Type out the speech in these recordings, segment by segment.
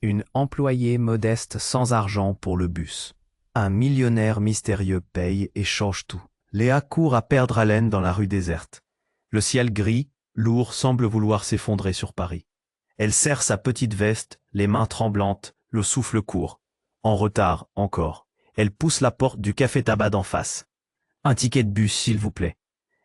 Une employée modeste sans argent pour le bus. Un millionnaire mystérieux paye et change tout. Léa court à perdre haleine dans la rue déserte. Le ciel gris, lourd, semble vouloir s'effondrer sur Paris. Elle serre sa petite veste, les mains tremblantes, le souffle court. En retard, encore. Elle pousse la porte du café-tabac d'en face. Un ticket de bus, s'il vous plaît.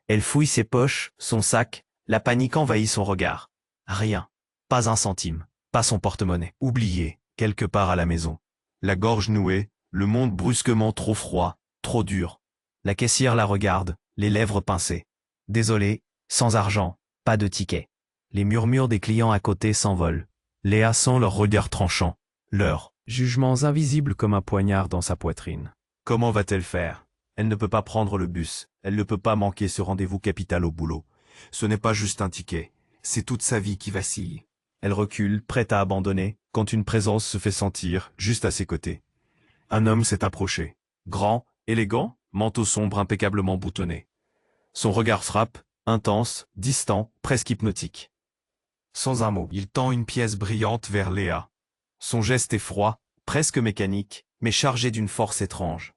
Elle fouille ses poches, son sac, la panique envahit son regard. Rien. Pas un centime. Pas son porte-monnaie. Oublié, quelque part à la maison. La gorge nouée, le monde brusquement trop froid, trop dur. La caissière la regarde, les lèvres pincées. Désolé, sans argent, pas de ticket. Les murmures des clients à côté s'envolent. Léa sent leurs regards tranchants, leurs jugements invisibles comme un poignard dans sa poitrine. Comment va-t-elle faire? Elle ne peut pas prendre le bus, elle ne peut pas manquer ce rendez-vous capital au boulot. Ce n'est pas juste un ticket, c'est toute sa vie qui vacille. Elle recule, prête à abandonner, quand une présence se fait sentir, juste à ses côtés. Un homme s'est approché. Grand, élégant, manteau sombre impeccablement boutonné. Son regard frappe, intense, distant, presque hypnotique. Sans un mot, il tend une pièce brillante vers Léa. Son geste est froid, presque mécanique, mais chargé d'une force étrange.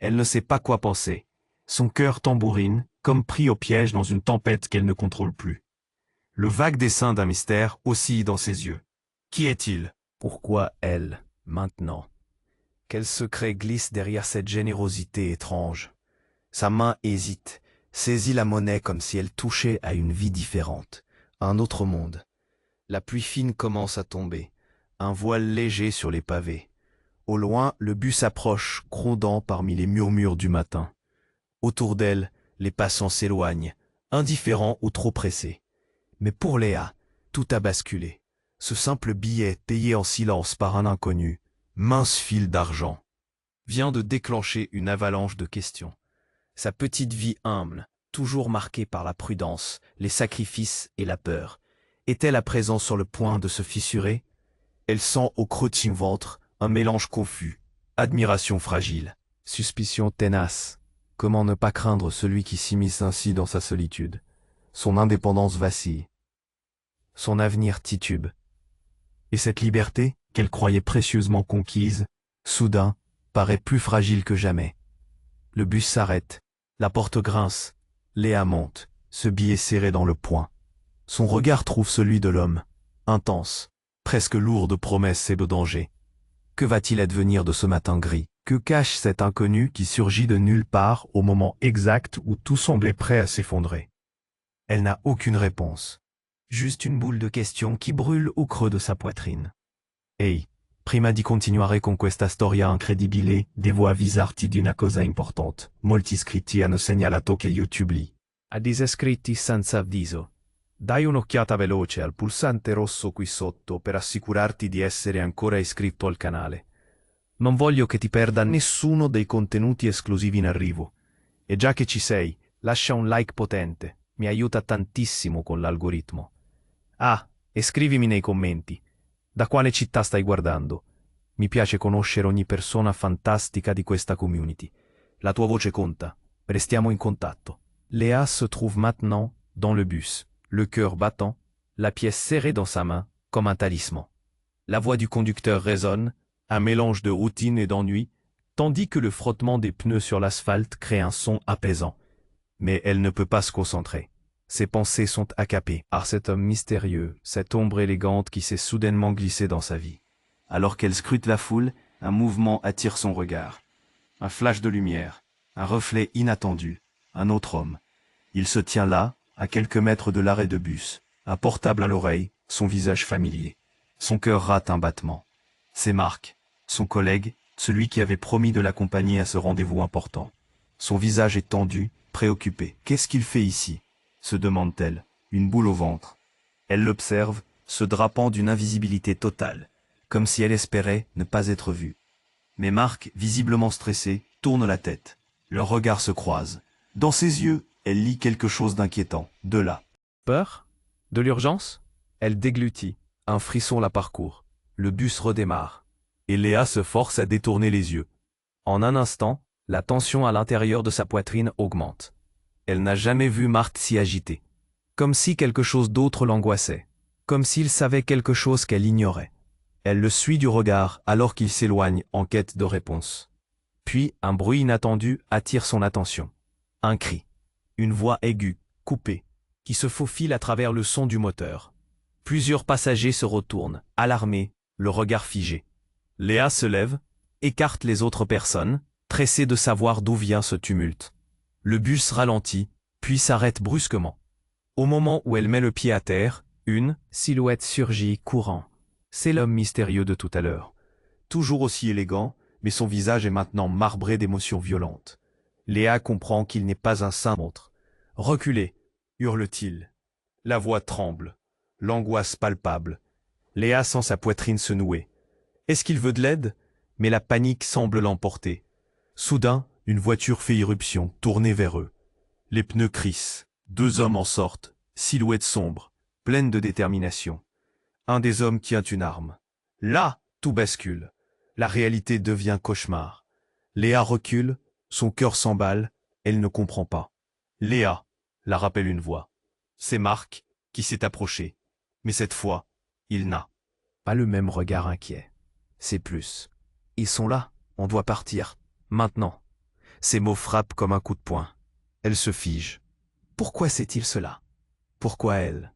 Elle ne sait pas quoi penser. Son cœur tambourine, comme pris au piège dans une tempête qu'elle ne contrôle plus. Le vague dessein d'un mystère oscille dans ses yeux. Qui est-il? Pourquoi elle, maintenant? Quel secret glisse derrière cette générosité étrange? Sa main hésite, saisit la monnaie comme si elle touchait à une vie différente, un autre monde. La pluie fine commence à tomber, un voile léger sur les pavés. Au loin, le bus approche, grondant parmi les murmures du matin. Autour d'elle, les passants s'éloignent, indifférents ou trop pressés. Mais pour Léa, tout a basculé. Ce simple billet payé en silence par un inconnu, mince fil d'argent, vient de déclencher une avalanche de questions. Sa petite vie humble, toujours marquée par la prudence, les sacrifices et la peur, est-elle à présent sur le point de se fissurer? Elle sent au creux de son ventre un mélange confus, admiration fragile, suspicion tenace. Comment ne pas craindre celui qui s'immisce ainsi dans sa solitude? Son indépendance vacille. Son avenir titube. Et cette liberté, qu'elle croyait précieusement conquise, soudain, paraît plus fragile que jamais. Le bus s'arrête, la porte grince, Léa monte, ce billet serré dans le poing. Son regard trouve celui de l'homme, intense, presque lourd de promesses et de dangers. Que va-t-il advenir de ce matin gris? Que cache cet inconnu qui surgit de nulle part au moment exact où tout semblait prêt à s'effondrer? Elle n'a aucune réponse. Juste une boule de questions qui brûle au creux de sa poitrine. Ehi, prima di continuare con questa storia incredibile, devo avvisarti di una cosa importante. Molti iscritti hanno segnalato che YouTube li ha disiscritti senza avviso. Dai un'occhiata veloce al pulsante rosso qui sotto per assicurarti di essere ancora iscritto al canale. Non voglio che ti perda nessuno dei contenuti esclusivi in arrivo. E già che ci sei, lascia un like potente, mi aiuta tantissimo con l'algoritmo. Ah, e scrivimi nei commenti. Da quale città stai guardando? Mi piace conoscere ogni persona fantastica di questa community. La tua voce conta. Restiamo in contatto. Léa se trouve maintenant dans le bus, le cœur battant, la pièce serrée dans sa main, comme un talisman. La voix du conducteur résonne, un mélange de routine et d'ennui, tandis que le frottement des pneus sur l'asphalte crée un son apaisant. Mais elle ne peut pas se concentrer. Ses pensées sont happées par cet homme mystérieux, cette ombre élégante qui s'est soudainement glissée dans sa vie. Alors qu'elle scrute la foule, un mouvement attire son regard. Un flash de lumière, un reflet inattendu, un autre homme. Il se tient là, à quelques mètres de l'arrêt de bus, un portable à l'oreille, son visage familier. Son cœur rate un battement. C'est Marc, son collègue, celui qui avait promis de l'accompagner à ce rendez-vous important. Son visage est tendu, préoccupé. Qu'est-ce qu'il fait ici? Se demande-t-elle, une boule au ventre. Elle l'observe, se drapant d'une invisibilité totale, comme si elle espérait ne pas être vue. Mais Marc, visiblement stressé, tourne la tête. Leurs regards se croisent. Dans ses yeux, elle lit quelque chose d'inquiétant, de là. Peur? De l'urgence? Elle déglutit. Un frisson la parcourt. Le bus redémarre. Et Léa se force à détourner les yeux. En un instant, la tension à l'intérieur de sa poitrine augmente. Elle n'a jamais vu Marc si agité. Comme si quelque chose d'autre l'angoissait. Comme s'il savait quelque chose qu'elle ignorait. Elle le suit du regard alors qu'il s'éloigne en quête de réponse. Puis un bruit inattendu attire son attention. Un cri. Une voix aiguë, coupée, qui se faufile à travers le son du moteur. Plusieurs passagers se retournent, alarmés, le regard figé. Léa se lève, écarte les autres personnes, pressée de savoir d'où vient ce tumulte. Le bus ralentit, puis s'arrête brusquement. Au moment où elle met le pied à terre, une silhouette surgit courant. C'est l'homme mystérieux de tout à l'heure. Toujours aussi élégant, mais son visage est maintenant marbré d'émotions violentes. Léa comprend qu'il n'est pas un saint montre. « Reculez !» hurle-t-il. La voix tremble, l'angoisse palpable. Léa sent sa poitrine se nouer. Est-ce qu'il veut de l'aide? Mais la panique semble l'emporter. Soudain, une voiture fait irruption, tournée vers eux. Les pneus crissent. 2 hommes en sortent, silhouettes sombres, pleines de détermination. Un des hommes tient une arme. Là, tout bascule. La réalité devient cauchemar. Léa recule, son cœur s'emballe, elle ne comprend pas. Léa, la rappelle une voix. C'est Marc, qui s'est approché. Mais cette fois, il n'a pas le même regard inquiet. C'est plus. Ils sont là, on doit partir. Maintenant. Ces mots frappent comme un coup de poing. Elle se fige. Pourquoi sait-il cela? Pourquoi elle?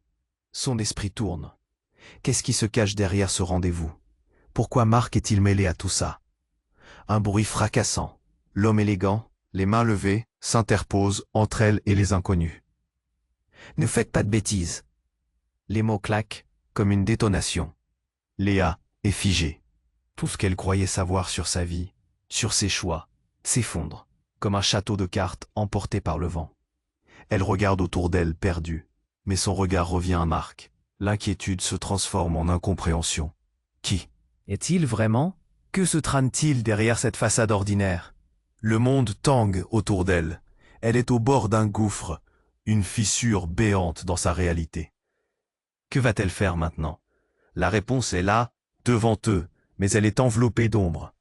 Son esprit tourne. Qu'est-ce qui se cache derrière ce rendez-vous? Pourquoi Marc est-il mêlé à tout ça? Un bruit fracassant. L'homme élégant, les mains levées, s'interpose entre elle et les inconnus. Ne faites pas de bêtises. Les mots claquent, comme une détonation. Léa est figée. Tout ce qu'elle croyait savoir sur sa vie, sur ses choix, s'effondre, comme un château de cartes emporté par le vent. Elle regarde autour d'elle perdue, mais son regard revient à Marc. L'inquiétude se transforme en incompréhension. Qui est-il vraiment? Que se trame-t-il derrière cette façade ordinaire? Le monde tangue autour d'elle. Elle est au bord d'un gouffre, une fissure béante dans sa réalité. Que va-t-elle faire maintenant? La réponse est là, devant eux, mais elle est enveloppée d'ombre.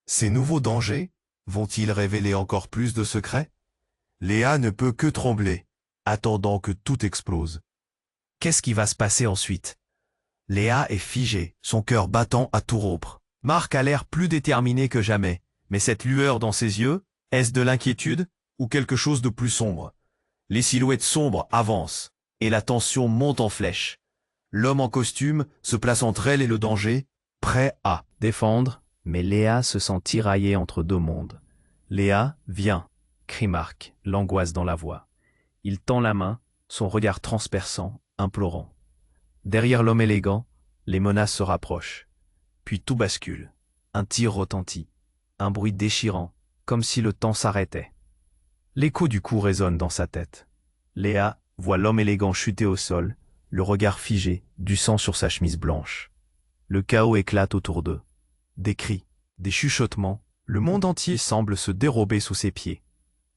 Ces nouveaux dangers vont-ils révéler encore plus de secrets? Léa ne peut que trembler, attendant que tout explose. Qu'est-ce qui va se passer ensuite? Léa est figée, son cœur battant à tout rompre. Marc a l'air plus déterminé que jamais, mais cette lueur dans ses yeux, est-ce de l'inquiétude ou quelque chose de plus sombre? Les silhouettes sombres avancent, et la tension monte en flèche. L'homme en costume se place entre elle et le danger, prêt à défendre, mais Léa se sent tiraillée entre 2 mondes. Léa, viens, crie Marc, l'angoisse dans la voix. Il tend la main, son regard transperçant, implorant. Derrière l'homme élégant, les menaces se rapprochent. Puis tout bascule. Un tir retentit. Un bruit déchirant, comme si le temps s'arrêtait. L'écho du coup résonne dans sa tête. Léa voit l'homme élégant chuter au sol, le regard figé, du sang sur sa chemise blanche. Le chaos éclate autour d'eux. Des cris, des chuchotements, le monde entier semble se dérober sous ses pieds.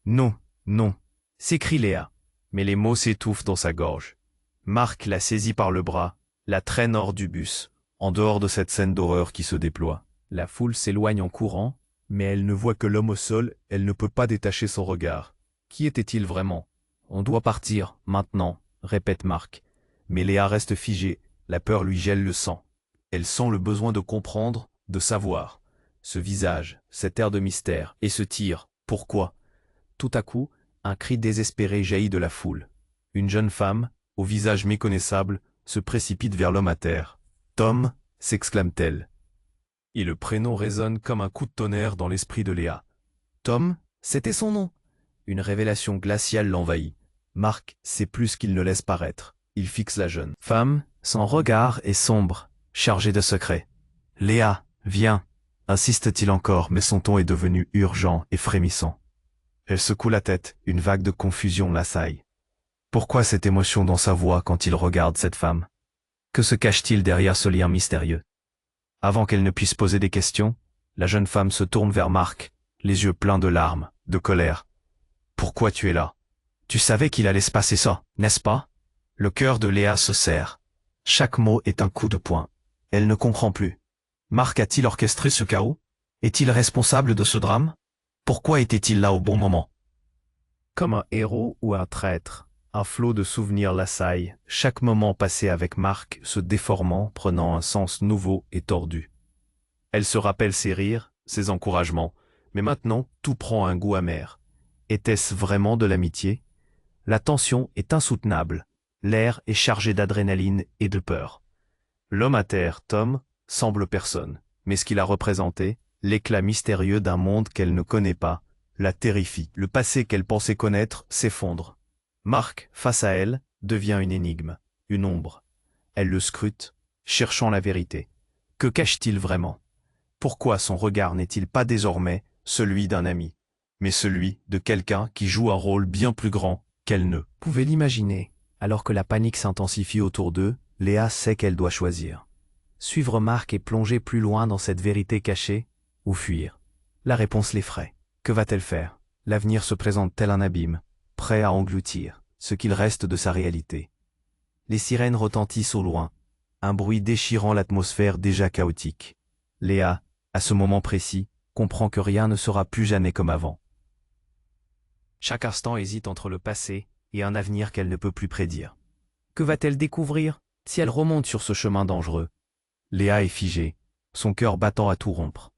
Non, non, s'écrie Léa, mais les mots s'étouffent dans sa gorge. Marc la saisit par le bras, la traîne hors du bus, en dehors de cette scène d'horreur qui se déploie. La foule s'éloigne en courant, mais elle ne voit que l'homme au sol, elle ne peut pas détacher son regard. Qui était-il vraiment? On doit partir, maintenant, répète Marc. Mais Léa reste figée, la peur lui gèle le sang. Elle sent le besoin de comprendre, de savoir. Ce visage, cet air de mystère, et ce tir, pourquoi? Tout à coup, un cri désespéré jaillit de la foule. Une jeune femme, au visage méconnaissable, se précipite vers l'homme à terre. « Tom !» s'exclame-t-elle. Et le prénom résonne comme un coup de tonnerre dans l'esprit de Léa. Tom, c'était son nom. Une révélation glaciale l'envahit. Marc sait plus ce qu'il ne laisse paraître. Il fixe la jeune femme, son regard est sombre, chargé de secrets. « Léa, viens !» insiste-t-il encore, mais son ton est devenu urgent et frémissant. Elle secoue la tête, une vague de confusion l'assaille. Pourquoi cette émotion dans sa voix quand il regarde cette femme? Que se cache-t-il derrière ce lien mystérieux? Avant qu'elle ne puisse poser des questions, la jeune femme se tourne vers Marc, les yeux pleins de larmes, de colère. « Pourquoi tu es là? Tu savais qu'il allait se passer ça, n'est-ce pas ?» Le cœur de Léa se serre. Chaque mot est un coup de poing. Elle ne comprend plus. Marc a-t-il orchestré ce chaos? Est-il responsable de ce drame? Pourquoi était-il là au bon moment? Comme un héros ou un traître, Un flot de souvenirs l'assaille, chaque moment passé avec Marc se déformant, prenant un sens nouveau et tordu. Elle se rappelle ses rires, ses encouragements, mais maintenant tout prend un goût amer. Était-ce vraiment de l'amitié? La tension est insoutenable, l'air est chargé d'adrénaline et de peur. L'homme à terre, Tom, semble personne, mais ce qu'il a représenté, l'éclat mystérieux d'un monde qu'elle ne connaît pas, la terrifie. Le passé qu'elle pensait connaître s'effondre. Marc, face à elle, devient une énigme, une ombre. Elle le scrute, cherchant la vérité. Que cache-t-il vraiment? Pourquoi son regard n'est-il pas désormais celui d'un ami, mais celui de quelqu'un qui joue un rôle bien plus grand qu'elle ne pouvait l'imaginer? Alors que la panique s'intensifie autour d'eux, Léa sait qu'elle doit choisir. Suivre Marc et plonger plus loin dans cette vérité cachée, ou fuir? La réponse l'effraie. Que va-t-elle faire? L'avenir se présente tel un abîme, prêt à engloutir ce qu'il reste de sa réalité. Les sirènes retentissent au loin, un bruit déchirant l'atmosphère déjà chaotique. Léa, à ce moment précis, comprend que rien ne sera plus jamais comme avant. Chaque instant hésite entre le passé et un avenir qu'elle ne peut plus prédire. Que va-t-elle découvrir si elle remonte sur ce chemin dangereux? Léa est figée, son cœur battant à tout rompre.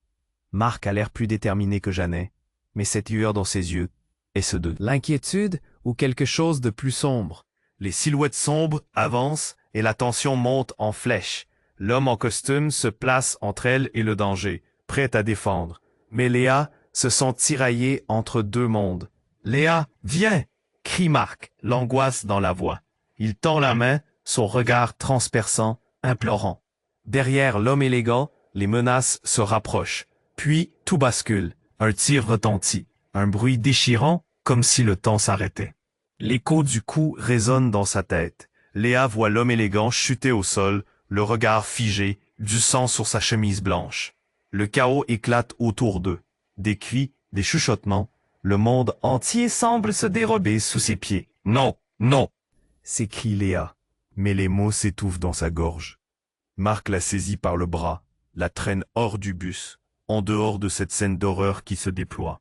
Marc a l'air plus déterminé que jamais, mais cette lueur dans ses yeux, est-ce de l'inquiétude ou quelque chose de plus sombre? Les silhouettes sombres avancent et la tension monte en flèche. L'homme en costume se place entre elle et le danger, prêt à défendre. Mais Léa se sent tiraillée entre deux mondes. « Léa, viens !» crie Marc, l'angoisse dans la voix. Il tend la main, son regard transperçant, implorant. Derrière l'homme élégant, les menaces se rapprochent. Puis tout bascule. Un tir retentit. Un bruit déchirant, comme si le temps s'arrêtait. L'écho du coup résonne dans sa tête. Léa voit l'homme élégant chuter au sol, le regard figé, du sang sur sa chemise blanche. Le chaos éclate autour d'eux. Des cris, des chuchotements. Le monde entier semble se dérober sous ses pieds. « Non, non !» s'écrie Léa, mais les mots s'étouffent dans sa gorge. Marc la saisit par le bras, la traîne hors du bus, en dehors de cette scène d'horreur qui se déploie.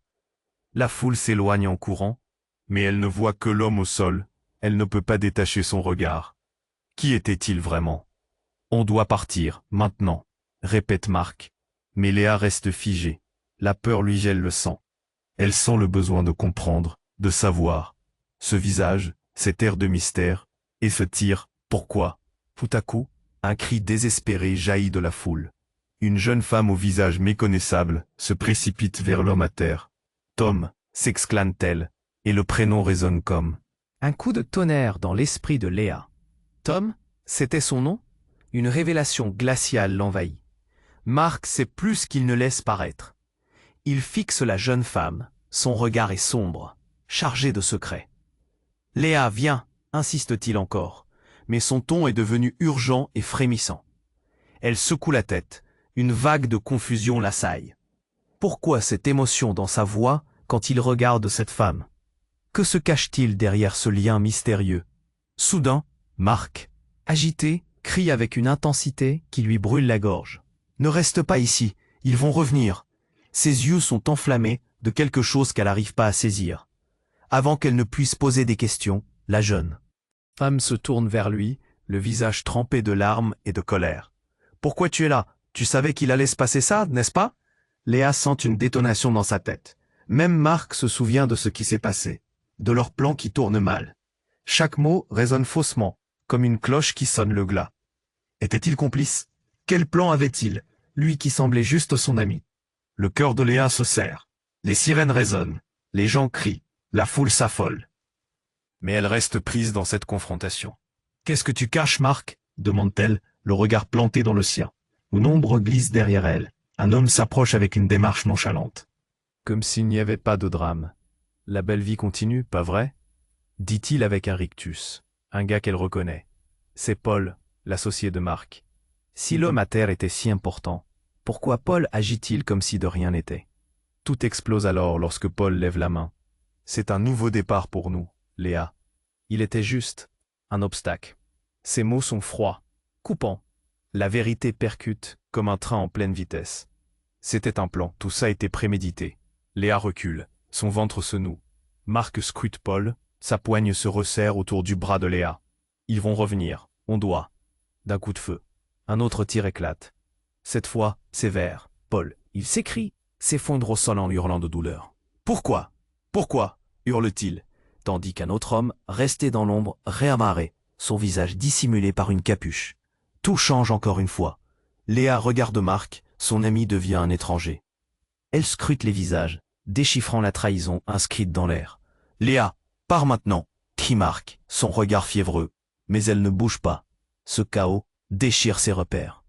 La foule s'éloigne en courant, mais elle ne voit que l'homme au sol, elle ne peut pas détacher son regard. Qui était-il vraiment? On doit partir, maintenant, répète Marc. Mais Léa reste figée, la peur lui gèle le sang. Elle sent le besoin de comprendre, de savoir. Ce visage, cet air de mystère, et ce tir, pourquoi? Tout à coup, un cri désespéré jaillit de la foule. Une jeune femme au visage méconnaissable se précipite vers l'homme à terre. « Tom !» s'exclame-t-elle, et le prénom résonne comme un coup de tonnerre dans l'esprit de Léa. Tom, c'était son nom? Une révélation glaciale l'envahit. Marc sait plus qu'il ne laisse paraître. Il fixe la jeune femme, son regard est sombre, chargé de secrets. « Léa, viens !» insiste-t-il encore, mais son ton est devenu urgent et frémissant. Elle secoue la tête, une vague de confusion l'assaille. Pourquoi cette émotion dans sa voix quand il regarde cette femme? Que se cache-t-il derrière ce lien mystérieux? Soudain, Marc, agité, crie avec une intensité qui lui brûle la gorge. « Ne reste pas ici, ils vont revenir !» Ses yeux sont enflammés de quelque chose qu'elle n'arrive pas à saisir. Avant qu'elle ne puisse poser des questions, la jeune femme se tourne vers lui, le visage trempé de larmes et de colère. « Pourquoi tu es là? Tu savais qu'il allait se passer ça, n'est-ce pas ?» Léa sent une détonation dans sa tête. Même Marc se souvient de ce qui s'est passé, de leur plan qui tourne mal. Chaque mot résonne faussement, comme une cloche qui sonne le glas. Était-il complice? Quel plan avait-il, lui qui semblait juste son ami? Le cœur de Léa se serre. Les sirènes résonnent. Les gens crient. La foule s'affole. Mais elle reste prise dans cette confrontation. « Qu'est-ce que tu caches, Marc ?» demande-t-elle, le regard planté dans le sien. Une ombre glisse derrière elle. Un homme s'approche avec une démarche nonchalante. Comme s'il n'y avait pas de drame. « La belle vie continue, pas vrai ?» dit-il avec un rictus. Un gars qu'elle reconnaît. C'est Paul, l'associé de Marc. Si l'homme à terre était si important, pourquoi Paul agit-il comme si de rien n'était? Tout explose alors lorsque Paul lève la main. C'est un nouveau départ pour nous, Léa. Il était juste un obstacle. Ses mots sont froids, coupants. La vérité percute comme un train en pleine vitesse. C'était un plan, tout ça était prémédité. Léa recule, son ventre se noue. Marc scrute Paul, Sa poigne se resserre autour du bras de Léa. Ils vont revenir, on doit. D'un coup de feu, un autre tir éclate. Cette fois, sévère. Paul, il s'écrie, s'effondre au sol en hurlant de douleur. Pourquoi? Pourquoi? Hurle-t-il, tandis qu'un autre homme, resté dans l'ombre, réamarré, son visage dissimulé par une capuche. Tout change encore une fois. Léa regarde Marc, son ami devient un étranger. Elle scrute les visages, déchiffrant la trahison inscrite dans l'air. Léa, pars maintenant, crie Marc, son regard fiévreux. Mais elle ne bouge pas. Ce chaos déchire ses repères.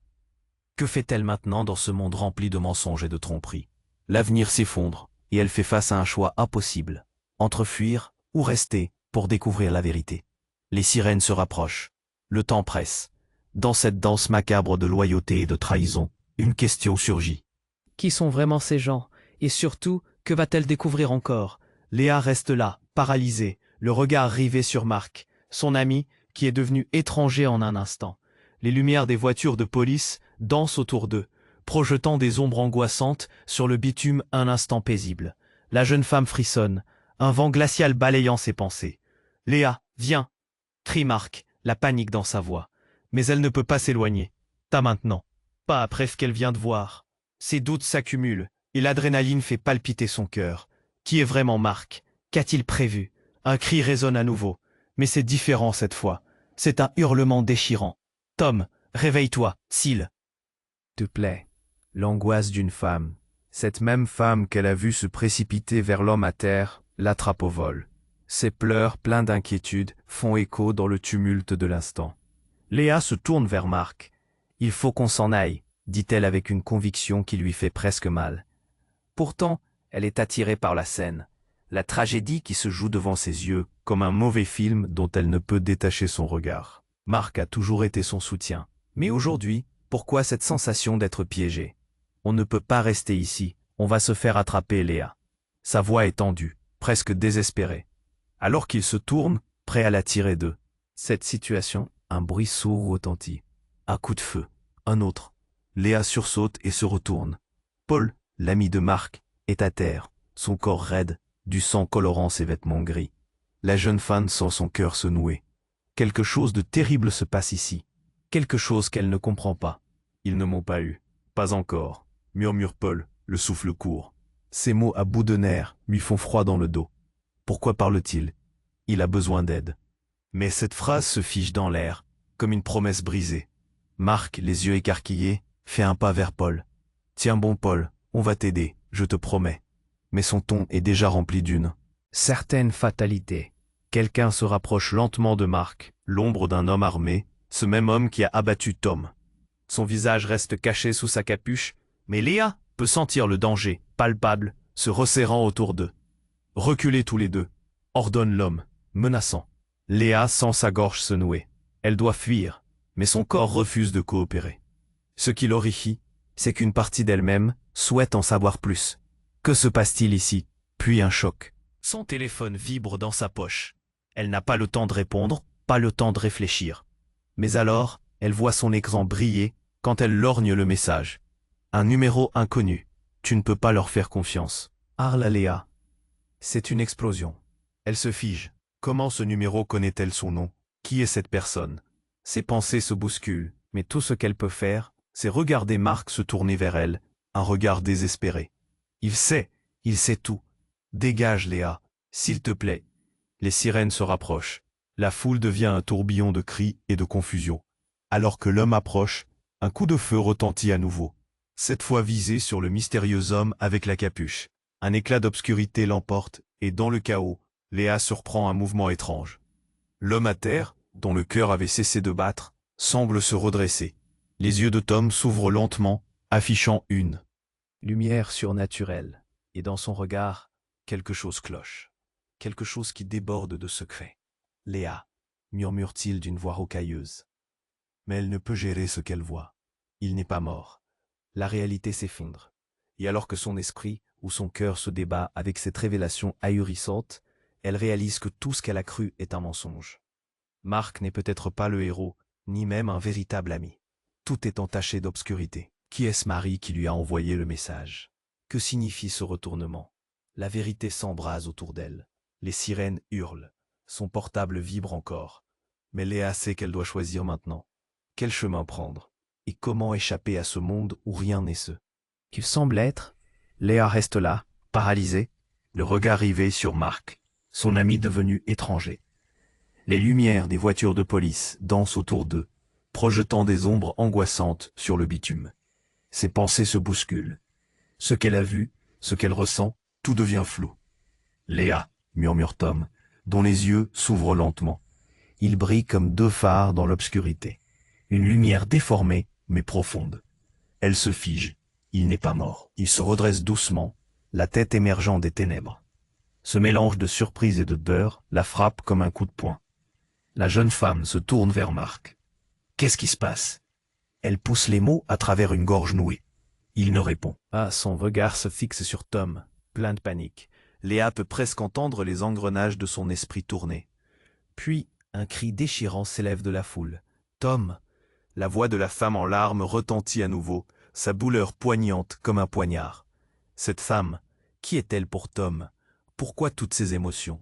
Que fait-elle maintenant dans ce monde rempli de mensonges et de tromperies? L'avenir s'effondre, et elle fait face à un choix impossible. Entre fuir ou rester pour découvrir la vérité. Les sirènes se rapprochent. Le temps presse. Dans cette danse macabre de loyauté et de trahison, une question surgit. Qui sont vraiment ces gens? Et surtout, que va-t-elle découvrir encore? Léa reste là, paralysée, le regard rivé sur Marc, son ami, qui est devenu étranger en un instant. Les lumières des voitures de police dansent autour d'eux, projetant des ombres angoissantes sur le bitume un instant paisible. La jeune femme frissonne, un vent glacial balayant ses pensées. « Léa, viens !» crie Marc, la panique dans sa voix. Mais elle ne peut pas s'éloigner. Pas maintenant. Pas après ce qu'elle vient de voir. Ses doutes s'accumulent, et l'adrénaline fait palpiter son cœur. Qui est vraiment Marc? Qu'a-t-il prévu? Un cri résonne à nouveau. Mais c'est différent cette fois. C'est un hurlement déchirant. « Tom, réveille-toi, s'il te plaît. » L'angoisse d'une femme. Cette même femme qu'elle a vue se précipiter vers l'homme à terre, l'attrape au vol. Ses pleurs, pleins d'inquiétude, font écho dans le tumulte de l'instant. Léa se tourne vers Marc. « Il faut qu'on s'en aille, » dit-elle avec une conviction qui lui fait presque mal. Pourtant, elle est attirée par la scène, la tragédie qui se joue devant ses yeux, comme un mauvais film dont elle ne peut détacher son regard. Marc a toujours été son soutien. Mais aujourd'hui, pourquoi cette sensation d'être piégé? On ne peut pas rester ici, on va se faire attraper, Léa. Sa voix est tendue, presque désespérée. Alors qu'il se tourne, prêt à la tirer d'eux. Cette situation, un bruit sourd retentit. Un coup de feu, un autre. Léa sursaute et se retourne. Paul, l'ami de Marc, est à terre, son corps raide, du sang colorant ses vêtements gris. La jeune femme sent son cœur se nouer. Quelque chose de terrible se passe ici. Quelque chose qu'elle ne comprend pas. Ils ne m'ont pas eu. Pas encore, murmure Paul, le souffle court. Ces mots à bout de nerfs lui font froid dans le dos. Pourquoi parle-t-il? Il a besoin d'aide. Mais cette phrase se fige dans l'air, comme une promesse brisée. Marc, les yeux écarquillés, fait un pas vers Paul. Tiens bon Paul, on va t'aider, je te promets. Mais son ton est déjà rempli d'une certaine fatalité. Quelqu'un se rapproche lentement de Marc, l'ombre d'un homme armé, ce même homme qui a abattu Tom. Son visage reste caché sous sa capuche, mais Léa peut sentir le danger, palpable, se resserrant autour d'eux. Reculez tous les deux, ordonne l'homme, menaçant. Léa sent sa gorge se nouer. Elle doit fuir, mais son corps refuse de coopérer. Ce qui l'horrifie, c'est qu'une partie d'elle-même souhaite en savoir plus. Que se passe-t-il ici? Puis un choc. Son téléphone vibre dans sa poche. Elle n'a pas le temps de répondre, pas le temps de réfléchir. Mais alors, elle voit son écran briller quand elle lorgne le message. Un numéro inconnu. Tu ne peux pas leur faire confiance. Harle à Léa. C'est une explosion. Elle se fige. Comment ce numéro connaît-elle son nom? Qui est cette personne? Ses pensées se bousculent, mais tout ce qu'elle peut faire, c'est regarder Marc se tourner vers elle, un regard désespéré. Il sait tout. Dégage Léa, s'il te plaît. Les sirènes se rapprochent. La foule devient un tourbillon de cris et de confusion. Alors que l'homme approche, un coup de feu retentit à nouveau. Cette fois visé sur le mystérieux homme avec la capuche. Un éclat d'obscurité l'emporte, et dans le chaos, Léa surprend un mouvement étrange. L'homme à terre, dont le cœur avait cessé de battre, semble se redresser. Les yeux de Tom s'ouvrent lentement, affichant une lumière surnaturelle. Et dans son regard, quelque chose cloche. Quelque chose qui déborde de secret. « Léa », murmure-t-il d'une voix rocailleuse. Mais elle ne peut gérer ce qu'elle voit. Il n'est pas mort. La réalité s'effondre. Et alors que son esprit ou son cœur se débat avec cette révélation ahurissante, elle réalise que tout ce qu'elle a cru est un mensonge. Marc n'est peut-être pas le héros, ni même un véritable ami. Tout est entaché d'obscurité. Qui est ce mari qui lui a envoyé le message? Que signifie ce retournement? La vérité s'embrase autour d'elle. Les sirènes hurlent. Son portable vibre encore. Mais Léa sait qu'elle doit choisir maintenant. Quel chemin prendre? Et comment échapper à ce monde où rien n'est ce qu'il semble être? Léa reste là, paralysée, le regard rivé sur Marc, son ami devenu étranger. Les lumières des voitures de police dansent autour d'eux, projetant des ombres angoissantes sur le bitume. Ses pensées se bousculent. Ce qu'elle a vu, ce qu'elle ressent, tout devient flou. Léa, murmure Tom, dont les yeux s'ouvrent lentement. Ils brillent comme deux phares dans l'obscurité. Une lumière déformée, mais profonde. Elle se fige. Il n'est pas mort. Il se redresse doucement, la tête émergeant des ténèbres. Ce mélange de surprise et de peur la frappe comme un coup de poing. La jeune femme se tourne vers Marc. Qu'est-ce qui se passe? Elle pousse les mots à travers une gorge nouée. Il ne répond. Ah, son regard se fixe sur Tom, plein de panique. Léa peut presque entendre les engrenages de son esprit tourner. Puis, un cri déchirant s'élève de la foule. Tom! La voix de la femme en larmes retentit à nouveau, sa douleur poignante comme un poignard. Cette femme, qui est-elle pour Tom? Pourquoi toutes ces émotions?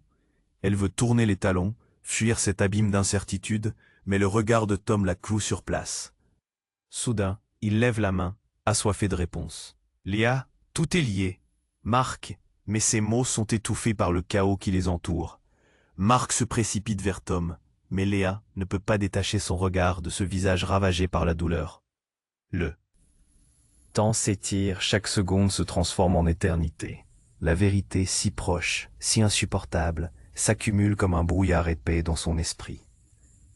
Elle veut tourner les talons, fuir cet abîme d'incertitude, mais le regard de Tom la cloue sur place. Soudain, il lève la main, assoiffé de réponses. Léa, tout est lié. Marc, mais ses mots sont étouffés par le chaos qui les entoure. Marc se précipite vers Tom, mais Léa ne peut pas détacher son regard de ce visage ravagé par la douleur. Le temps s'étire, chaque seconde se transforme en éternité. La vérité si proche, si insupportable, s'accumule comme un brouillard épais dans son esprit.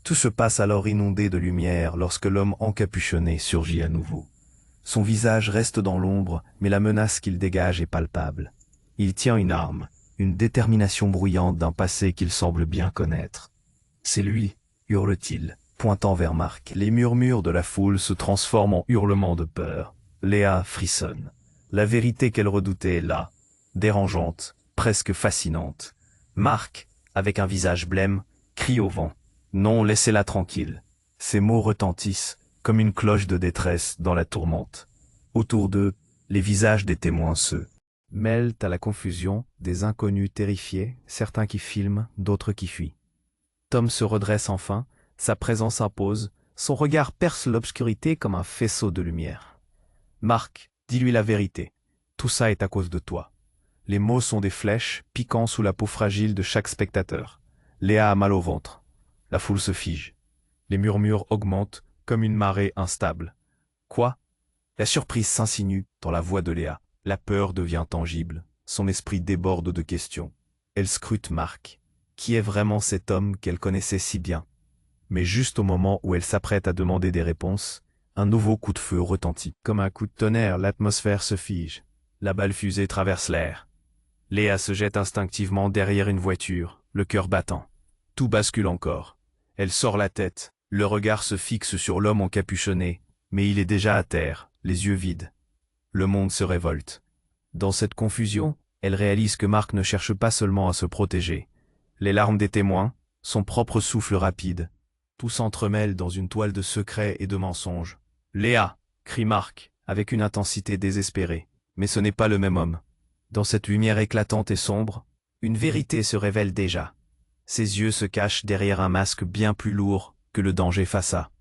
Tout se passe alors inondé de lumière lorsque l'homme encapuchonné surgit à nouveau. Son visage reste dans l'ombre, mais la menace qu'il dégage est palpable. Il tient une arme, une détermination bruyante d'un passé qu'il semble bien connaître. C'est lui, hurle-t-il, pointant vers Marc. Les murmures de la foule se transforment en hurlements de peur. Léa frissonne. La vérité qu'elle redoutait est là, dérangeante, presque fascinante. Marc, avec un visage blême, crie au vent. Non, laissez-la tranquille. Ces mots retentissent, comme une cloche de détresse dans la tourmente. Autour d'eux, les visages des témoins se mêlent à la confusion, des inconnus terrifiés, certains qui filment, d'autres qui fuient. Tom se redresse enfin, sa présence impose, son regard perce l'obscurité comme un faisceau de lumière. Marc, dis-lui la vérité. Tout ça est à cause de toi. Les mots sont des flèches, piquant sous la peau fragile de chaque spectateur. Léa a mal au ventre. La foule se fige. Les murmures augmentent, comme une marée instable. Quoi? La surprise s'insinue dans la voix de Léa. La peur devient tangible. Son esprit déborde de questions. Elle scrute Marc. Qui est vraiment cet homme qu'elle connaissait si bien? Mais juste au moment où elle s'apprête à demander des réponses, un nouveau coup de feu retentit. Comme un coup de tonnerre, l'atmosphère se fige. La balle fusée traverse l'air. Léa se jette instinctivement derrière une voiture, le cœur battant. Tout bascule encore. Elle sort la tête. Le regard se fixe sur l'homme encapuchonné, mais il est déjà à terre, les yeux vides. Le monde se révolte. Dans cette confusion, elle réalise que Marc ne cherche pas seulement à se protéger. Les larmes des témoins, son propre souffle rapide, tout s'entremêle dans une toile de secrets et de mensonges. « Léa !» crie Marc, avec une intensité désespérée. Mais ce n'est pas le même homme. Dans cette lumière éclatante et sombre, une vérité se révèle déjà. Ses yeux se cachent derrière un masque bien plus lourd que le danger face à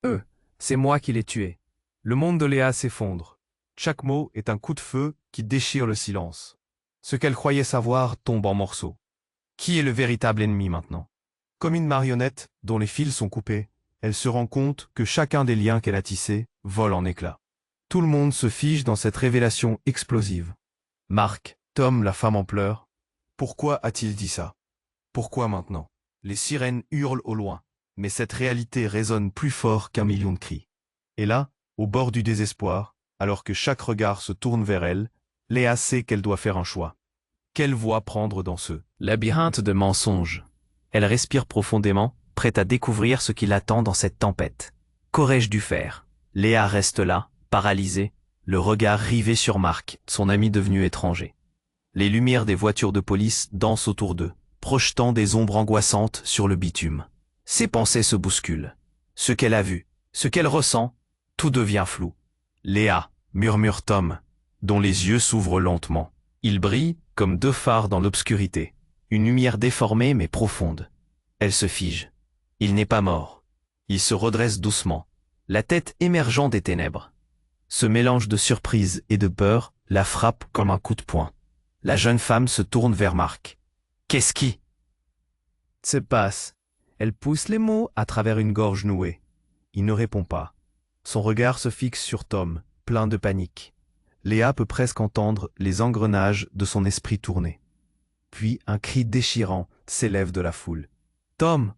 eux. C'est moi qui l'ai tué. Le monde de Léa s'effondre. Chaque mot est un coup de feu qui déchire le silence. Ce qu'elle croyait savoir tombe en morceaux. Qui est le véritable ennemi maintenant? Comme une marionnette dont les fils sont coupés, elle se rend compte que chacun des liens qu'elle a tissés vole en éclats. Tout le monde se fige dans cette révélation explosive. Marc, Tom, la femme en pleurs. Pourquoi a-t-il dit ça? Pourquoi maintenant? Les sirènes hurlent au loin, mais cette réalité résonne plus fort qu'un million de cris. Et là, au bord du désespoir, alors que chaque regard se tourne vers elle, Léa sait qu'elle doit faire un choix. Quelle voie prendre dans ce labyrinthe de mensonges? Elle respire profondément, prête à découvrir ce qui l'attend dans cette tempête. Qu'aurais-je dû faire? Léa reste là, paralysée, le regard rivé sur Marc, son ami devenu étranger. Les lumières des voitures de police dansent autour d'eux, projetant des ombres angoissantes sur le bitume. Ses pensées se bousculent. Ce qu'elle a vu, ce qu'elle ressent, tout devient flou. Léa, murmure Tom, dont les yeux s'ouvrent lentement. Ils brillent comme deux phares dans l'obscurité. Une lumière déformée mais profonde. Elle se fige. Il n'est pas mort. Il se redresse doucement, la tête émergeant des ténèbres. Ce mélange de surprise et de peur la frappe comme un coup de poing. La jeune femme se tourne vers Marc. Qu'est-ce qui se passe? Elle pousse les mots à travers une gorge nouée. Il ne répond pas. Son regard se fixe sur Tom, plein de panique. Léa peut presque entendre les engrenages de son esprit tourner. Puis un cri déchirant s'élève de la foule. « Tom !»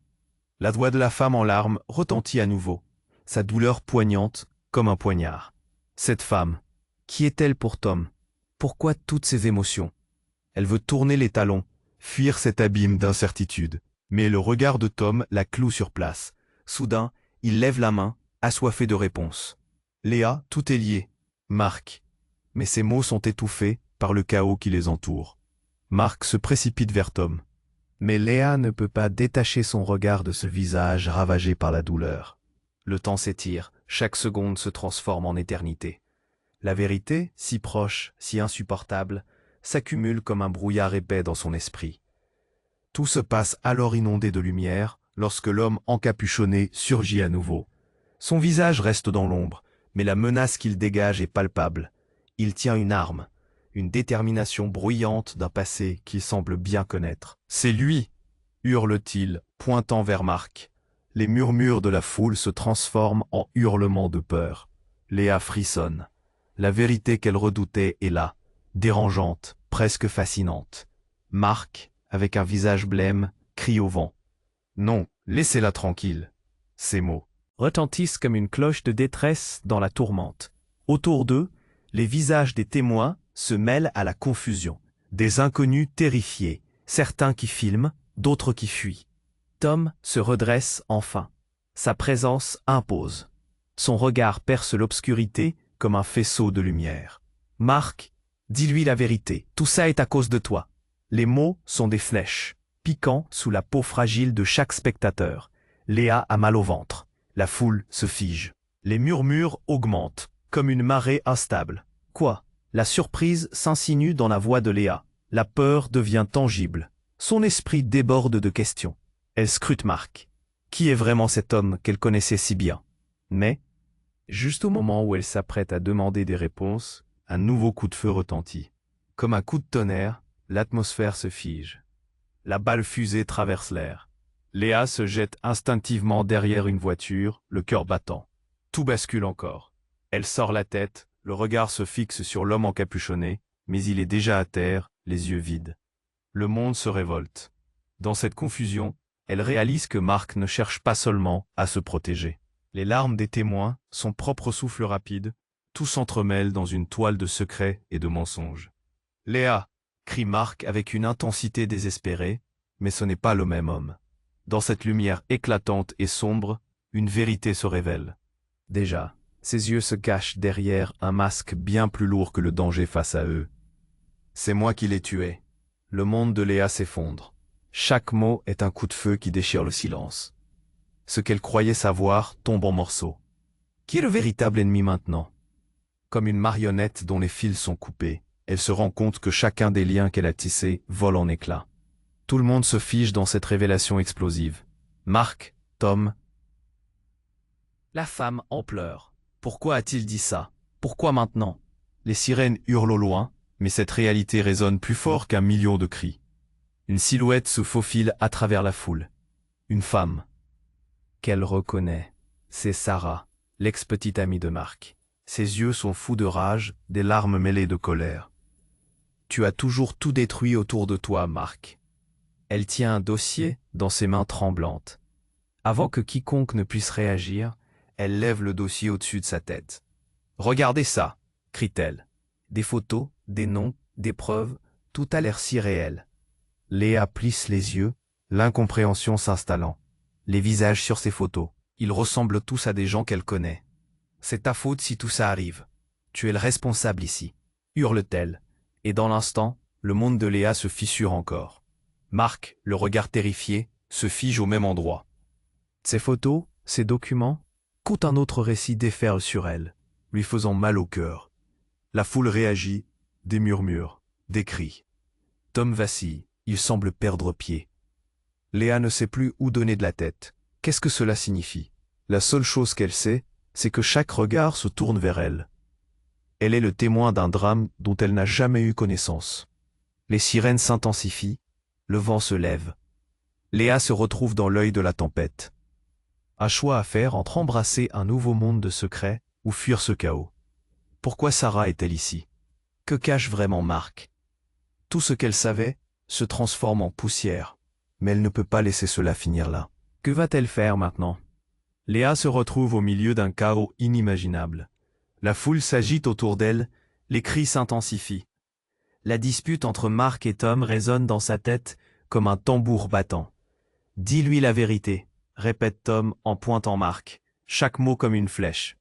La voix de la femme en larmes retentit à nouveau, sa douleur poignante comme un poignard. Cette femme, qui est-elle pour Tom? Pourquoi toutes ces émotions? Elle veut tourner les talons, fuir cet abîme d'incertitude. Mais le regard de Tom la cloue sur place. Soudain, il lève la main, assoiffé de réponses. Léa, tout est lié. Marc. Mais ses mots sont étouffés par le chaos qui les entoure. Marc se précipite vers Tom. Mais Léa ne peut pas détacher son regard de ce visage ravagé par la douleur. Le temps s'étire, chaque seconde se transforme en éternité. La vérité, si proche, si insupportable, s'accumule comme un brouillard épais dans son esprit. Tout se passe alors inondé de lumière lorsque l'homme encapuchonné surgit à nouveau. Son visage reste dans l'ombre, mais la menace qu'il dégage est palpable. Il tient une arme, une détermination bruyante d'un passé qu'il semble bien connaître. « C'est lui !» hurle-t-il, pointant vers Marc. Les murmures de la foule se transforment en hurlements de peur. Léa frissonne. La vérité qu'elle redoutait est là, dérangeante, presque fascinante. Marc, avec un visage blême, crie au vent. « Non, laissez-la tranquille !» Ces mots retentissent comme une cloche de détresse dans la tourmente. Autour d'eux, les visages des témoins se mêlent à la confusion. Des inconnus terrifiés, certains qui filment, d'autres qui fuient. Tom se redresse enfin. Sa présence impose. Son regard perce l'obscurité comme un faisceau de lumière. « Marc, dis-lui la vérité, tout ça est à cause de toi. » Les mots sont des flèches, piquant sous la peau fragile de chaque spectateur. Léa a mal au ventre. La foule se fige. Les murmures augmentent, comme une marée instable. Quoi? La surprise s'insinue dans la voix de Léa. La peur devient tangible. Son esprit déborde de questions. Elle scrute Marc. Qui est vraiment cet homme qu'elle connaissait si bien? Mais, juste au moment où elle s'apprête à demander des réponses, un nouveau coup de feu retentit. Comme un coup de tonnerre, l'atmosphère se fige. La balle fusée traverse l'air. Léa se jette instinctivement derrière une voiture, le cœur battant. Tout bascule encore. Elle sort la tête, le regard se fixe sur l'homme encapuchonné, mais il est déjà à terre, les yeux vides. Le monde se révolte. Dans cette confusion, elle réalise que Marc ne cherche pas seulement à se protéger. Les larmes des témoins, son propre souffle rapide, tout s'entremêle dans une toile de secrets et de mensonges. « Léa !» crie Marc avec une intensité désespérée, mais ce n'est pas le même homme. Dans cette lumière éclatante et sombre, une vérité se révèle. Déjà, ses yeux se cachent derrière un masque bien plus lourd que le danger face à eux. C'est moi qui l'ai tué. Le monde de Léa s'effondre. Chaque mot est un coup de feu qui déchire le silence. Ce qu'elle croyait savoir tombe en morceaux. Qui est le véritable ennemi maintenant? Comme une marionnette dont les fils sont coupés, elle se rend compte que chacun des liens qu'elle a tissés vole en éclats. Tout le monde se fige dans cette révélation explosive. Marc, Tom. La femme en pleure. Pourquoi a-t-il dit ça? Pourquoi maintenant? Les sirènes hurlent au loin, mais cette réalité résonne plus fort qu'un million de cris. Une silhouette se faufile à travers la foule. Une femme. Qu'elle reconnaît. C'est Sarah, l'ex-petite amie de Marc. Ses yeux sont fous de rage, des larmes mêlées de colère. Tu as toujours tout détruit autour de toi, Marc. Elle tient un dossier dans ses mains tremblantes. Avant que quiconque ne puisse réagir, elle lève le dossier au-dessus de sa tête. « Regardez ça !» crie-t-elle. Des photos, des noms, des preuves, tout a l'air si réel. Léa plisse les yeux, l'incompréhension s'installant. Les visages sur ces photos, ils ressemblent tous à des gens qu'elle connaît. « C'est ta faute si tout ça arrive. Tu es le responsable ici !» hurle-t-elle. Et dans l'instant, le monde de Léa se fissure encore. Marc, le regard terrifié, se fige au même endroit. Ces photos, ces documents, tout un autre récit déferle sur elle, lui faisant mal au cœur. La foule réagit, des murmures, des cris. Tom vacille, il semble perdre pied. Léa ne sait plus où donner de la tête. Qu'est-ce que cela signifie? La seule chose qu'elle sait, c'est que chaque regard se tourne vers elle. Elle est le témoin d'un drame dont elle n'a jamais eu connaissance. Les sirènes s'intensifient, le vent se lève. Léa se retrouve dans l'œil de la tempête. Un choix à faire entre embrasser un nouveau monde de secrets ou fuir ce chaos. Pourquoi Sarah est-elle ici? Que cache vraiment Marc? Tout ce qu'elle savait se transforme en poussière, mais elle ne peut pas laisser cela finir là. Que va-t-elle faire maintenant? Léa se retrouve au milieu d'un chaos inimaginable. La foule s'agite autour d'elle, les cris s'intensifient. La dispute entre Marc et Tom résonne dans sa tête comme un tambour battant. « Dis-lui la vérité », répète Tom en pointant Marc, chaque mot comme une flèche.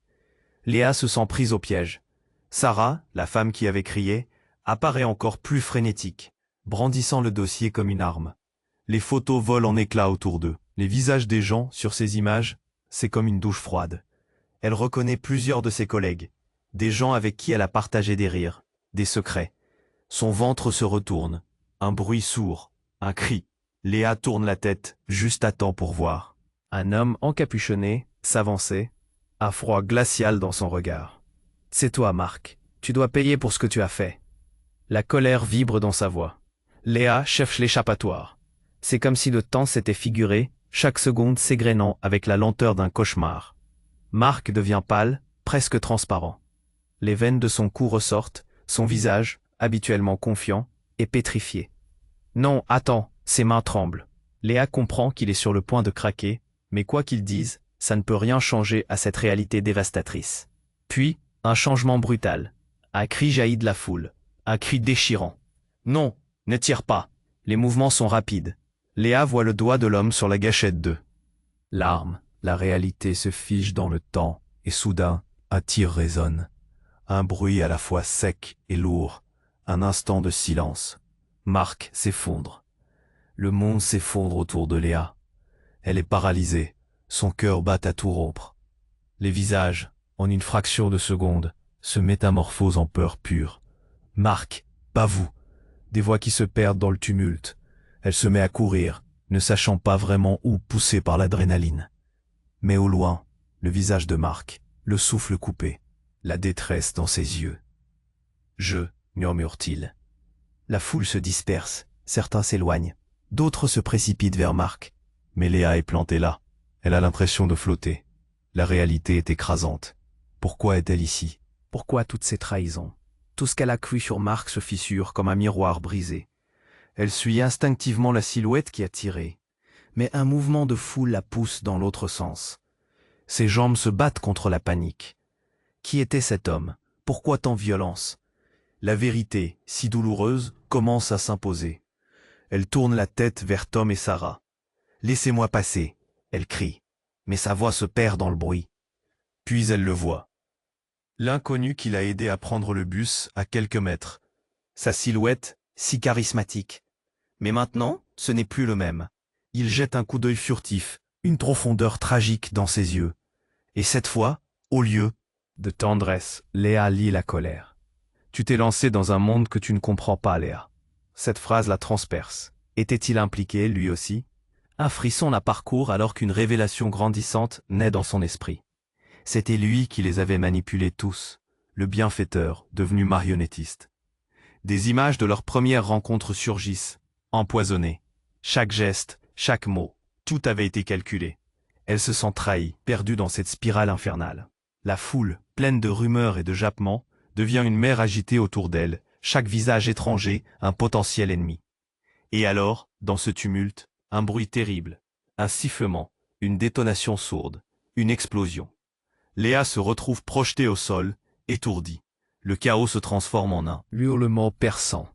Léa se sent prise au piège. Sarah, la femme qui avait crié, apparaît encore plus frénétique, brandissant le dossier comme une arme. Les photos volent en éclats autour d'eux. Les visages des gens sur ces images, c'est comme une douche froide. Elle reconnaît plusieurs de ses collègues, des gens avec qui elle a partagé des rires, des secrets. Son ventre se retourne, un bruit sourd, un cri. Léa tourne la tête, juste à temps pour voir. Un homme encapuchonné s'avançait, un froid glacial dans son regard. « C'est toi, Marc. Tu dois payer pour ce que tu as fait. » La colère vibre dans sa voix. Léa cherche l'échappatoire. C'est comme si le temps s'était figuré, chaque seconde s'égrénant avec la lenteur d'un cauchemar. Marc devient pâle, presque transparent. Les veines de son cou ressortent, son visage, habituellement confiant, est pétrifié. Non, attends, ses mains tremblent. Léa comprend qu'il est sur le point de craquer, mais quoi qu'il dise, ça ne peut rien changer à cette réalité dévastatrice. Puis, un changement brutal. Un cri jaillit de la foule. Un cri déchirant. Non, ne tire pas. Les mouvements sont rapides. Léa voit le doigt de l'homme sur la gâchette de l'arme. La réalité se fige dans le temps, et soudain, un tir résonne. Un bruit à la fois sec et lourd. Un instant de silence. Marc s'effondre. Le monde s'effondre autour de Léa. Elle est paralysée. Son cœur bat à tout rompre. Les visages, en une fraction de seconde, se métamorphosent en peur pure. Marc, pas vous. Des voix qui se perdent dans le tumulte. Elle se met à courir, ne sachant pas vraiment où, poussée par l'adrénaline. Mais au loin, le visage de Marc, le souffle coupé, la détresse dans ses yeux. « Je », murmure-t-il. La foule se disperse, certains s'éloignent, d'autres se précipitent vers Marc. Mais Léa est plantée là. Elle a l'impression de flotter. La réalité est écrasante. Pourquoi est-elle ici? Pourquoi toutes ces trahisons? Tout ce qu'elle a cru sur Marc se fissure comme un miroir brisé. Elle suit instinctivement la silhouette qui a tiré. Mais un mouvement de foule la pousse dans l'autre sens. Ses jambes se battent contre la panique. Qui était cet homme? Pourquoi tant violence? La vérité, si douloureuse, commence à s'imposer. Elle tourne la tête vers Tom et Sarah. « Laissez-moi passer !» Elle crie, mais sa voix se perd dans le bruit. Puis elle le voit. L'inconnu qui l'a aidé à prendre le bus à quelques mètres. Sa silhouette, si charismatique. Mais maintenant, ce n'est plus le même. Il jette un coup d'œil furtif, une profondeur tragique dans ses yeux. Et cette fois, au lieu de tendresse, Léa lit la colère. « Tu t'es lancé dans un monde que tu ne comprends pas, Léa. » Cette phrase la transperce. Était-il impliqué, lui aussi? Un frisson la parcourt alors qu'une révélation grandissante naît dans son esprit. C'était lui qui les avait manipulés tous, le bienfaiteur, devenu marionnettiste. Des images de leur première rencontre surgissent, empoisonnées. Chaque geste, chaque mot, tout avait été calculé. Elle se sent trahie, perdue dans cette spirale infernale. La foule, pleine de rumeurs et de jappements, devient une mer agitée autour d'elle, chaque visage étranger, un potentiel ennemi. Et alors, dans ce tumulte, un bruit terrible, un sifflement, une détonation sourde, une explosion. Léa se retrouve projetée au sol, étourdie. Le chaos se transforme en un hurlement perçant.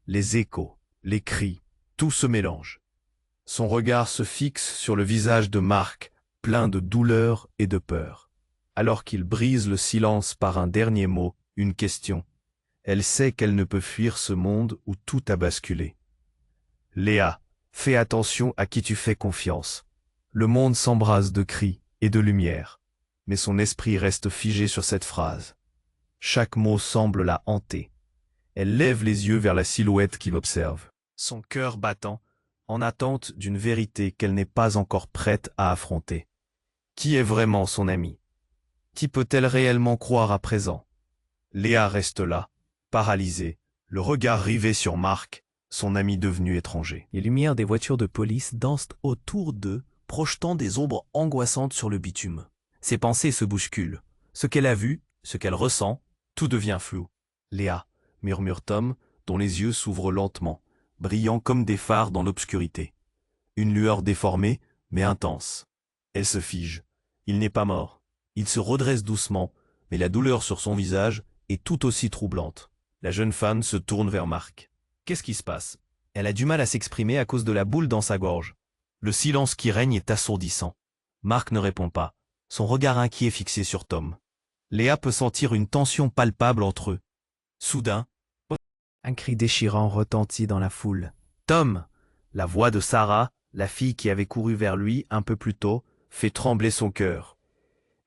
Les échos, les cris, tout se mélange. Son regard se fixe sur le visage de Marc, plein de douleur et de peur. Alors qu'il brise le silence par un dernier mot, une question. Elle sait qu'elle ne peut fuir ce monde où tout a basculé. Léa, fais attention à qui tu fais confiance. Le monde s'embrase de cris et de lumière, mais son esprit reste figé sur cette phrase. Chaque mot semble la hanter. Elle lève les yeux vers la silhouette qui l'observe. Son cœur battant, en attente d'une vérité qu'elle n'est pas encore prête à affronter. Qui est vraiment son ami? Qui peut-elle réellement croire à présent? Léa reste là, paralysée, le regard rivé sur Marc, son ami devenu étranger. Les lumières des voitures de police dansent autour d'eux, projetant des ombres angoissantes sur le bitume. Ses pensées se bousculent. Ce qu'elle a vu, ce qu'elle ressent, tout devient flou. Léa, murmure Tom, dont les yeux s'ouvrent lentement, brillant comme des phares dans l'obscurité. Une lueur déformée, mais intense. Elle se fige. Il n'est pas mort. Il se redresse doucement, mais la douleur sur son visage est tout aussi troublante. La jeune femme se tourne vers Marc. Qu'est-ce qui se passe? Elle a du mal à s'exprimer à cause de la boule dans sa gorge. Le silence qui règne est assourdissant. Marc ne répond pas, son regard inquiet fixé sur Tom. Léa peut sentir une tension palpable entre eux. Soudain, un cri déchirant retentit dans la foule. Tom! La voix de Sarah, la fille qui avait couru vers lui un peu plus tôt, fait trembler son cœur.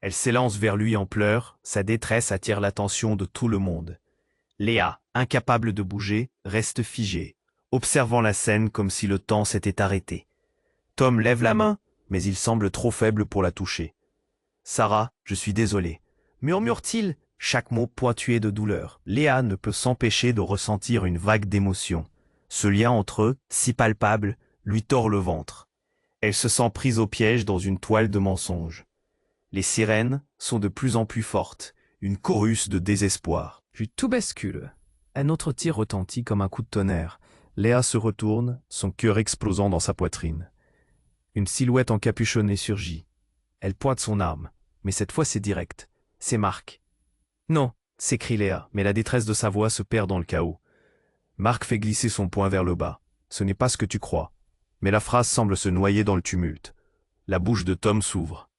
Elle s'élance vers lui en pleurs, sa détresse attire l'attention de tout le monde. Léa, incapable de bouger, reste figée, observant la scène comme si le temps s'était arrêté. Tom lève la main, mais il semble trop faible pour la toucher. Sarah, je suis désolé, murmure-t-il, chaque mot pointué de douleur. Léa ne peut s'empêcher de ressentir une vague d'émotion. Ce lien entre eux, si palpable, lui tord le ventre. Elle se sent prise au piège dans une toile de mensonges. Les sirènes sont de plus en plus fortes, une chorus de désespoir. Puis tout bascule. Un autre tir retentit comme un coup de tonnerre. Léa se retourne, son cœur explosant dans sa poitrine. Une silhouette encapuchonnée surgit. Elle pointe son arme, mais cette fois c'est direct. C'est Marc. Non, s'écrie Léa, mais la détresse de sa voix se perd dans le chaos. Marc fait glisser son poing vers le bas. Ce n'est pas ce que tu crois. Mais la phrase semble se noyer dans le tumulte. La bouche de Tom s'ouvre.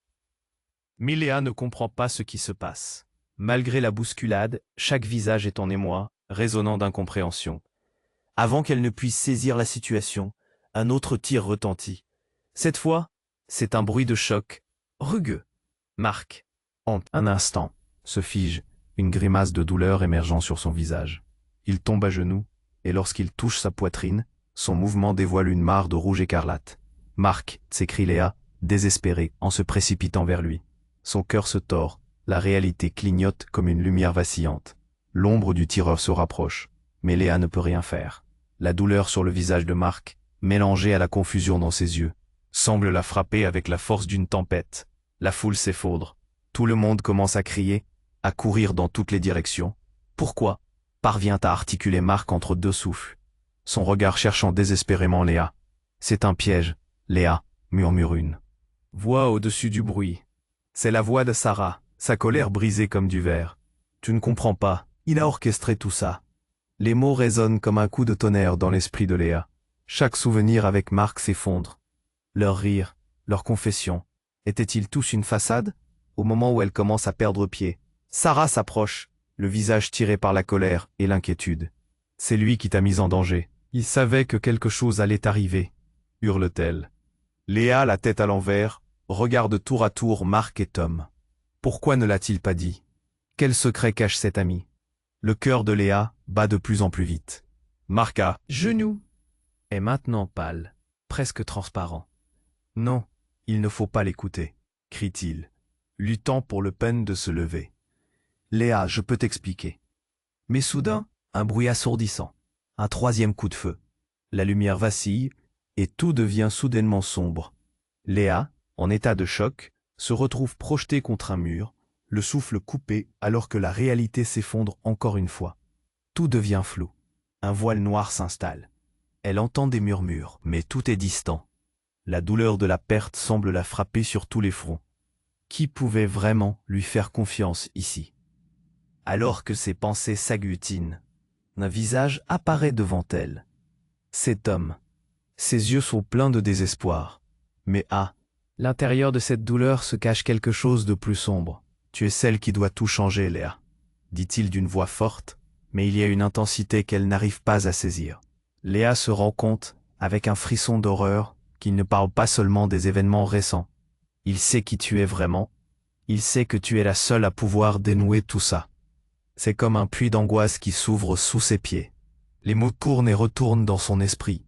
Mais Léa ne comprend pas ce qui se passe. Malgré la bousculade, chaque visage est en émoi, résonnant d'incompréhension. Avant qu'elle ne puisse saisir la situation, un autre tir retentit. Cette fois, c'est un bruit de choc, rugueux. Marc, en un instant, se fige, une grimace de douleur émergeant sur son visage. Il tombe à genoux, et lorsqu'il touche sa poitrine, son mouvement dévoile une mare de rouge écarlate. « Marc !» s'écrie Léa, désespérée, en se précipitant vers lui. Son cœur se tord, la réalité clignote comme une lumière vacillante. L'ombre du tireur se rapproche, mais Léa ne peut rien faire. La douleur sur le visage de Marc, mélangée à la confusion dans ses yeux, semble la frapper avec la force d'une tempête. La foule s'effondre. Tout le monde commence à crier, à courir dans toutes les directions. Pourquoi? Parvient à articuler Marc entre deux souffles, son regard cherchant désespérément Léa. C'est un piège, Léa, murmure une voix au-dessus du bruit. C'est la voix de Sarah, sa colère brisée comme du verre. Tu ne comprends pas, il a orchestré tout ça. Les mots résonnent comme un coup de tonnerre dans l'esprit de Léa. Chaque souvenir avec Marc s'effondre. Leur rire, leur confession, étaient-ils tous une façade? Au moment où elle commence à perdre pied, Sarah s'approche, le visage tiré par la colère et l'inquiétude. « C'est lui qui t'a mise en danger. Il savait que quelque chose allait arriver, » hurle-t-elle. Léa, la tête à l'envers, regarde tour à tour Marc et Tom. Pourquoi ne l'a-t-il pas dit? Quel secret cache cet ami? Le cœur de Léa bat de plus en plus vite. Marc à genoux est maintenant pâle, presque transparent. « Non, il ne faut pas l'écouter, » crie-t-il, luttant pour le peine de se lever. « Léa, je peux t'expliquer. » Mais soudain, un bruit assourdissant. Un troisième coup de feu. La lumière vacille, et tout devient soudainement sombre. Léa, en état de choc, se retrouve projetée contre un mur, le souffle coupé alors que la réalité s'effondre encore une fois. Tout devient flou. Un voile noir s'installe. Elle entend des murmures, mais tout est distant. La douleur de la perte semble la frapper sur tous les fronts. Qui pouvait vraiment lui faire confiance ici? Alors que ses pensées s'agglutinent, un visage apparaît devant elle. Cet homme. Ses yeux sont pleins de désespoir. Mais à l'intérieur de cette douleur se cache quelque chose de plus sombre. Tu es celle qui doit tout changer, Léa, dit-il d'une voix forte, mais il y a une intensité qu'elle n'arrive pas à saisir. Léa se rend compte, avec un frisson d'horreur, qu'il ne parle pas seulement des événements récents. Il sait qui tu es vraiment. Il sait que tu es la seule à pouvoir dénouer tout ça. C'est comme un puits d'angoisse qui s'ouvre sous ses pieds. Les mots tournent et retournent dans son esprit.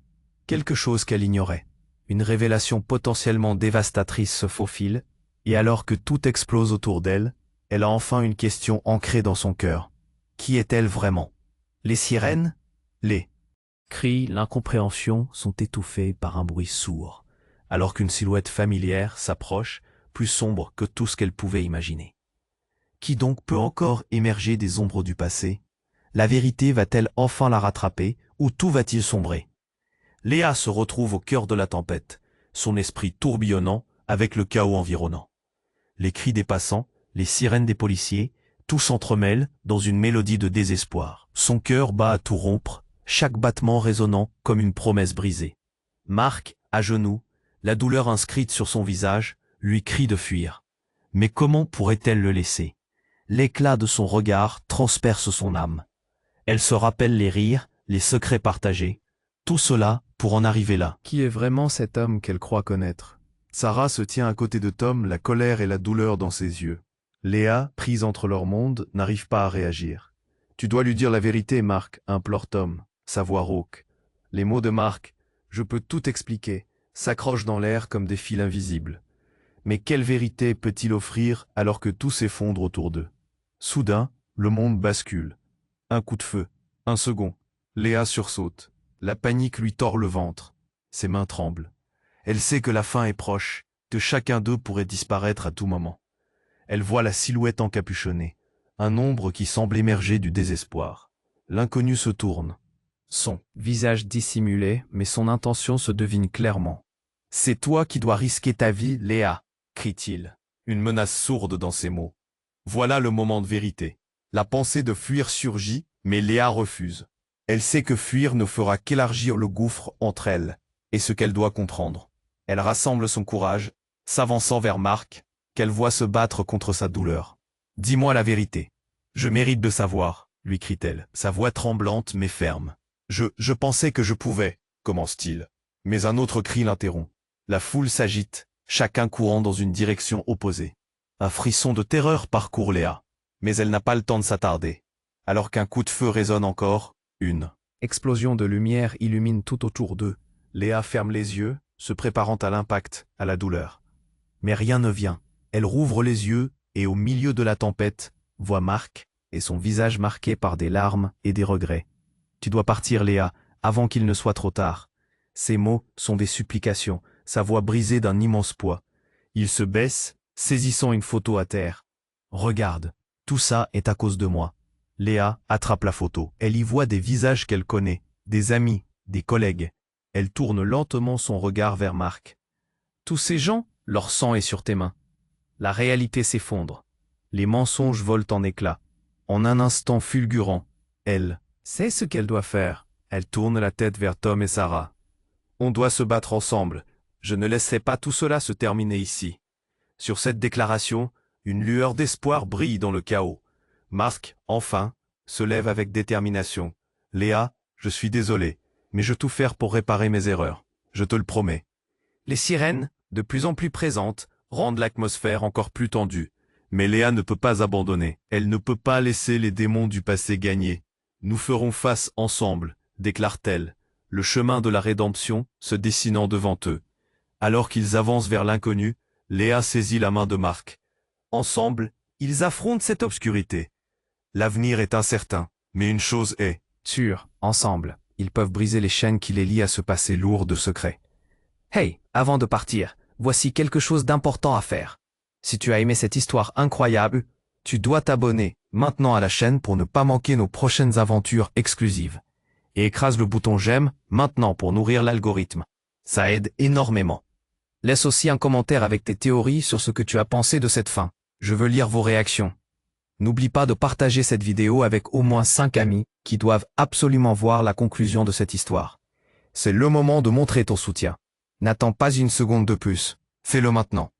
Quelque chose qu'elle ignorait. Une révélation potentiellement dévastatrice se faufile, et alors que tout explose autour d'elle, elle a enfin une question ancrée dans son cœur. Qui est-elle vraiment? Les sirènes? Les cris, l'incompréhension sont étouffés par un bruit sourd, alors qu'une silhouette familière s'approche, plus sombre que tout ce qu'elle pouvait imaginer. Qui donc peut encore émerger des ombres du passé? La vérité va-t-elle enfin la rattraper, ou tout va-t-il sombrer? Léa se retrouve au cœur de la tempête, son esprit tourbillonnant avec le chaos environnant. Les cris des passants, les sirènes des policiers, tout s'entremêle dans une mélodie de désespoir. Son cœur bat à tout rompre, chaque battement résonnant comme une promesse brisée. Marc, à genoux, la douleur inscrite sur son visage, lui crie de fuir. Mais comment pourrait-elle le laisser? L'éclat de son regard transperce son âme. Elle se rappelle les rires, les secrets partagés. Tout cela pour en arriver là. Qui est vraiment cet homme qu'elle croit connaître? Sarah se tient à côté de Tom, la colère et la douleur dans ses yeux. Léa, prise entre leurs mondes, n'arrive pas à réagir. « Tu dois lui dire la vérité, Marc », implore Tom, sa voix rauque. Les mots de Marc, « Je peux tout expliquer », s'accrochent dans l'air comme des fils invisibles. Mais quelle vérité peut-il offrir alors que tout s'effondre autour d'eux? Soudain, le monde bascule. Un coup de feu, un second. Léa sursaute. La panique lui tord le ventre. Ses mains tremblent. Elle sait que la fin est proche, que chacun d'eux pourrait disparaître à tout moment. Elle voit la silhouette encapuchonnée, un ombre qui semble émerger du désespoir. L'inconnu se tourne. Son visage dissimulé, mais son intention se devine clairement. « C'est toi qui dois risquer ta vie, Léa !» crie-t-il, une menace sourde dans ses mots. Voilà le moment de vérité. La pensée de fuir surgit, mais Léa refuse. Elle sait que fuir ne fera qu'élargir le gouffre entre elle et ce qu'elle doit comprendre. Elle rassemble son courage, s'avançant vers Marc, qu'elle voit se battre contre sa douleur. « Dis-moi la vérité. Je mérite de savoir, » lui crie-t-elle, sa voix tremblante mais ferme. « Je pensais que je pouvais, » commence-t-il. Mais un autre cri l'interrompt. La foule s'agite, chacun courant dans une direction opposée. Un frisson de terreur parcourt Léa, mais elle n'a pas le temps de s'attarder. Alors qu'un coup de feu résonne encore, une explosion de lumière illumine tout autour d'eux. Léa ferme les yeux, se préparant à l'impact, à la douleur. Mais rien ne vient. Elle rouvre les yeux et au milieu de la tempête, voit Marc et son visage marqué par des larmes et des regrets. « Tu dois partir, Léa, avant qu'il ne soit trop tard. » Ces mots sont des supplications, sa voix brisée d'un immense poids. Il se baisse, saisissant une photo à terre. « Regarde, tout ça est à cause de moi. » Léa attrape la photo. Elle y voit des visages qu'elle connaît, des amis, des collègues. Elle tourne lentement son regard vers Marc. « Tous ces gens, leur sang est sur tes mains. » La réalité s'effondre. Les mensonges volent en éclats. En un instant fulgurant, elle sait ce qu'elle doit faire. Elle tourne la tête vers Tom et Sarah. « On doit se battre ensemble. Je ne laisserai pas tout cela se terminer ici. » Sur cette déclaration, une lueur d'espoir brille dans le chaos. Marc, enfin, se lève avec détermination. « Léa, je suis désolé, mais je vais tout faire pour réparer mes erreurs. Je te le promets. » Les sirènes, de plus en plus présentes, rendent l'atmosphère encore plus tendue. Mais Léa ne peut pas abandonner. Elle ne peut pas laisser les démons du passé gagner. « Nous ferons face ensemble », déclare-t-elle, le chemin de la rédemption se dessinant devant eux. Alors qu'ils avancent vers l'inconnu, Léa saisit la main de Marc. Ensemble, ils affrontent cette obscurité. L'avenir est incertain, mais une chose est sûre, ensemble, ils peuvent briser les chaînes qui les lient à ce passé lourd de secrets. Hey, avant de partir, voici quelque chose d'important à faire. Si tu as aimé cette histoire incroyable, tu dois t'abonner maintenant à la chaîne pour ne pas manquer nos prochaines aventures exclusives. Et écrase le bouton j'aime maintenant pour nourrir l'algorithme. Ça aide énormément. Laisse aussi un commentaire avec tes théories sur ce que tu as pensé de cette fin. Je veux lire vos réactions. N'oublie pas de partager cette vidéo avec au moins 5 amis qui doivent absolument voir la conclusion de cette histoire. C'est le moment de montrer ton soutien. N'attends pas une seconde de plus. Fais-le maintenant.